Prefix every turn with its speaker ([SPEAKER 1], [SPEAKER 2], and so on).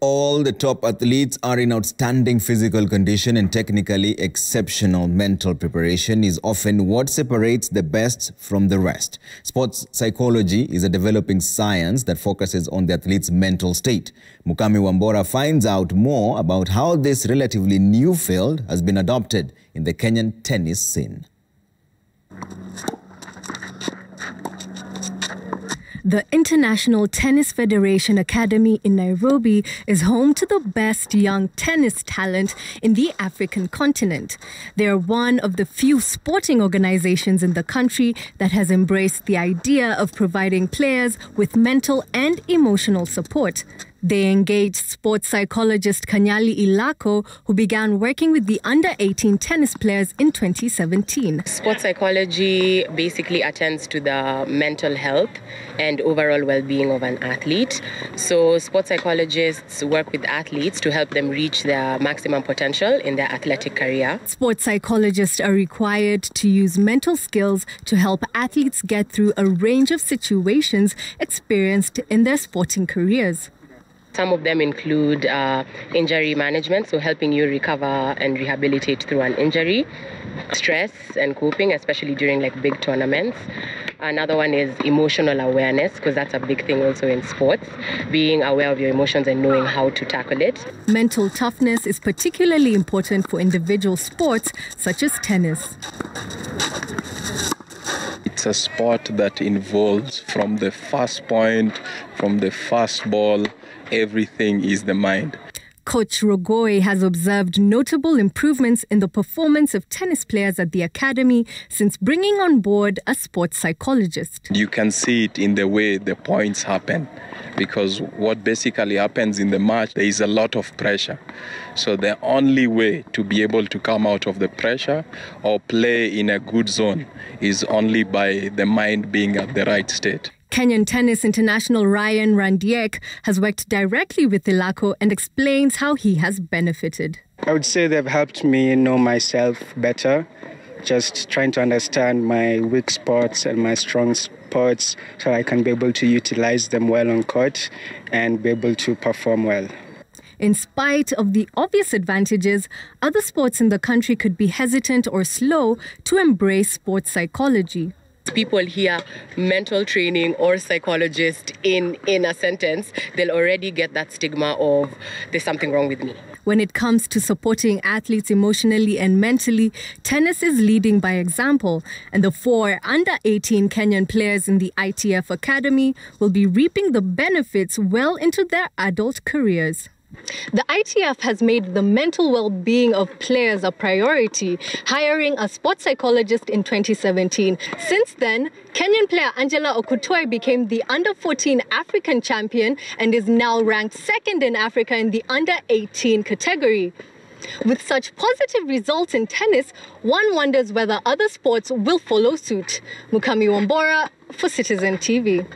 [SPEAKER 1] All the top athletes are in outstanding physical condition, and technically exceptional mental preparation is often what separates the best from the rest. Sports psychology is a developing science that focuses on the athlete's mental state. Mukami Wambora finds out more about how this relatively new field has been adopted in the Kenyan tennis scene.
[SPEAKER 2] The International Tennis Federation Academy in Nairobi is home to the best young tennis talent in the African continent. They are one of the few sporting organizations in the country that has embraced the idea of providing players with mental and emotional support. They engaged sports psychologist Kanyali Ilako, who began working with the under-18 tennis players in 2017.
[SPEAKER 3] Sports psychology basically attends to the mental health and overall well-being of an athlete. So sports psychologists work with athletes to help them reach their maximum potential in their athletic career. Sports
[SPEAKER 2] psychologists are required to use mental skills to help athletes get through a range of situations experienced in their sporting careers.
[SPEAKER 3] Some of them include injury management, so helping you recover and rehabilitate through an injury, stress and coping, especially during big tournaments. Another one is emotional awareness, because that's a big thing also in sports, being aware of your emotions and knowing how to tackle it.
[SPEAKER 2] Mental toughness is particularly important for individual sports such as tennis.
[SPEAKER 4] It's a sport that involves from the first point, from the first ball, everything is the mind.
[SPEAKER 2] Coach Rogoi has observed notable improvements in the performance of tennis players at the academy since bringing on board a sports psychologist.
[SPEAKER 4] You can see it in the way the points happen, because what basically happens in the match, there is a lot of pressure. So the only way to be able to come out of the pressure or play in a good zone is only by the mind being at the right state.
[SPEAKER 2] Kenyan tennis international Ryan Randiek has worked directly with Ilako and explains how he has benefited.
[SPEAKER 5] I would say they've helped me know myself better, just trying to understand my weak spots and my strong spots so I can be able to utilize them well on court and be able to perform well.
[SPEAKER 2] In spite of the obvious advantages, other sports in the country could be hesitant or slow to embrace sports psychology.
[SPEAKER 3] People hear mental training or psychologist in a sentence, they'll already get that stigma of there's something wrong with me.
[SPEAKER 2] When it comes to supporting athletes emotionally and mentally, tennis is leading by example, and the 4 under-18 Kenyan players in the ITF Academy will be reaping the benefits well into their adult careers. The ITF has made the mental well-being of players a priority, hiring a sports psychologist in 2017. Since then, Kenyan player Angela Okutoi became the under-14 African champion and is now ranked 2nd in Africa in the under-18 category. With such positive results in tennis, one wonders whether other sports will follow suit. Mukami Wambora for Citizen TV.